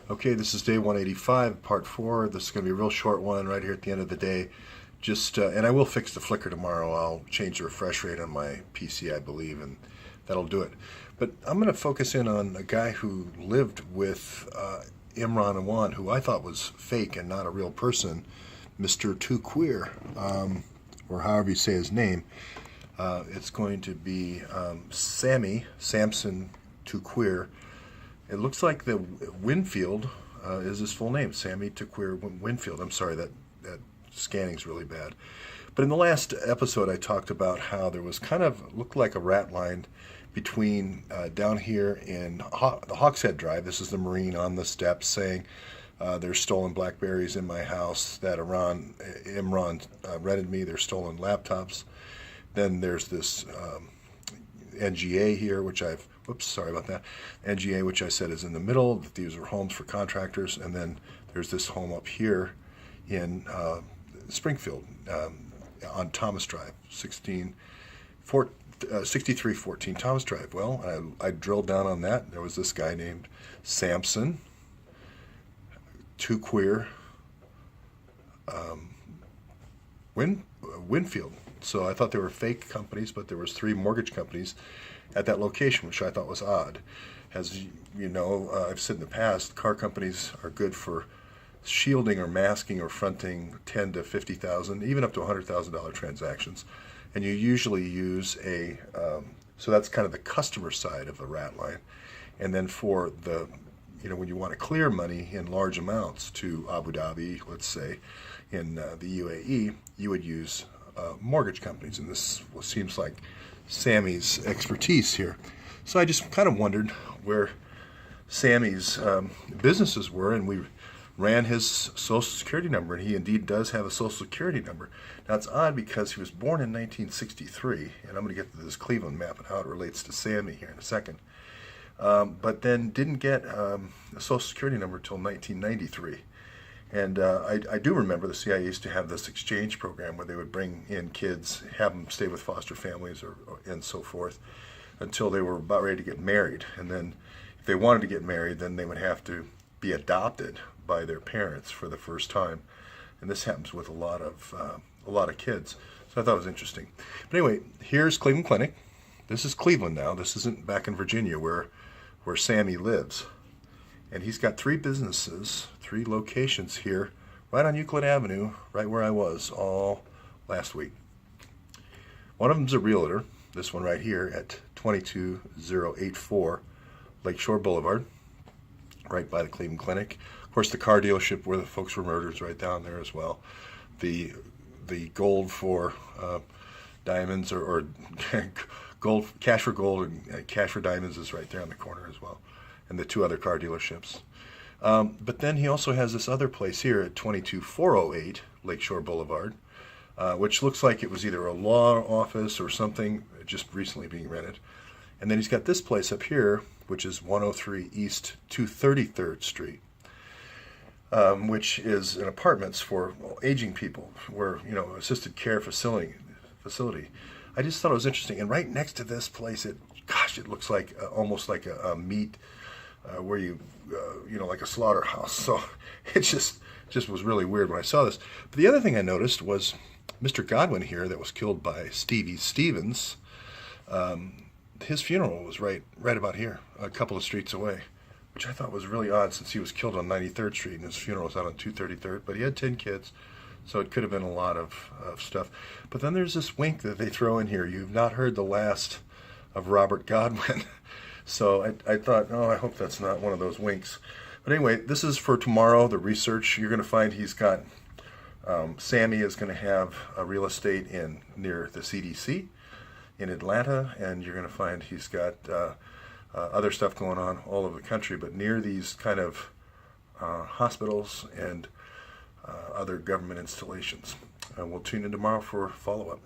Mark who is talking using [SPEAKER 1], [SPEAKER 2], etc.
[SPEAKER 1] Okay, this is day 185, part 4. This is going to be a real short one right here at the end of the day. And I will fix the flicker tomorrow. I'll change the refresh rate on my PC, I believe, and that'll do it. But I'm going to focus in on a guy who lived with Imran Awan, who I thought was fake and not a real person, Mr. Too Queer, or however you say his name. It's going to be Samson Too Queer. It looks like the Winfield is his full name, Sammy Taquir Winfield. I'm sorry, that scanning's really bad. But in the last episode, I talked about how there was looked like a rat line between down here in the Hawkshead Drive. This is the Marine on the steps saying there's stolen Blackberries in my house that Imran rented me. There's stolen laptops. Then there's this NGA here, which NGA, which I said is in the middle, that these are homes for contractors, and then there's this home up here in Springfield on Thomas Drive, 6314 Thomas Drive. Well, I drilled down on that. There was this guy named Samson, Too Queer, Winfield. So I thought they were fake companies, but there was 3 mortgage companies at that location, which I thought was odd. As you know, I've said in the past, car companies are good for shielding or masking or fronting $10,000 to $50,000, even up to $100,000 transactions. And you usually use so that's kind of the customer side of the rat line. And then for when you want to clear money in large amounts to Abu Dhabi, let's say, in the UAE, you would use mortgage companies. And this seems like Sammy's expertise here. So I just kind of wondered where Sammy's businesses were, and we ran his Social Security number, and he indeed does have a Social Security number. Now it's odd because he was born in 1963, and I'm going to get to this Cleveland map and how it relates to Sammy here in a second. But then didn't get a Social Security number until 1993. And I do remember the CIA used to have this exchange program where they would bring in kids, have them stay with foster families and so forth until they were about ready to get married. And then if they wanted to get married, then they would have to be adopted by their parents for the first time. And this happens with a lot of kids. So I thought it was interesting. But anyway, here's Cleveland Clinic. This is Cleveland now. This isn't back in Virginia where Sammy lives. And he's got 3 businesses, 3 locations here, right on Euclid Avenue, right where I was all last week. One of them's a realtor, this one right here at 22084 Lakeshore Boulevard, right by the Cleveland Clinic. Of course, the car dealership where the folks were murdered is right down there as well. The gold for diamonds or gold, cash for gold and cash for diamonds is right there on the corner as well. And the 2 other car dealerships. But then he also has this other place here at 22408 Lakeshore Boulevard, which looks like it was either a law office or something just recently being rented. And then he's got this place up here, which is 103 East 233rd Street, which is an apartments for aging people, where, assisted care facility. I just thought it was interesting. And right next to this place, it looks like almost like a meat, where like a slaughterhouse. So it just was really weird when I saw this. But the other thing I noticed was Mr. Godwin here that was killed by Stevie Stevens. His funeral was right about here, a couple of streets away, which I thought was really odd since he was killed on 93rd Street and his funeral was out on 233rd. But he had 10 kids, so it could have been a lot of stuff. But then there's this wink that they throw in here. You've not heard the last of Robert Godwin. So I thought, I hope that's not one of those winks. But anyway, this is for tomorrow, the research. You're going to find he's got, Sammy is going to have a real estate near the CDC in Atlanta, and you're going to find he's got other stuff going on all over the country, but near these kind of hospitals and other government installations. We'll tune in tomorrow for follow-up.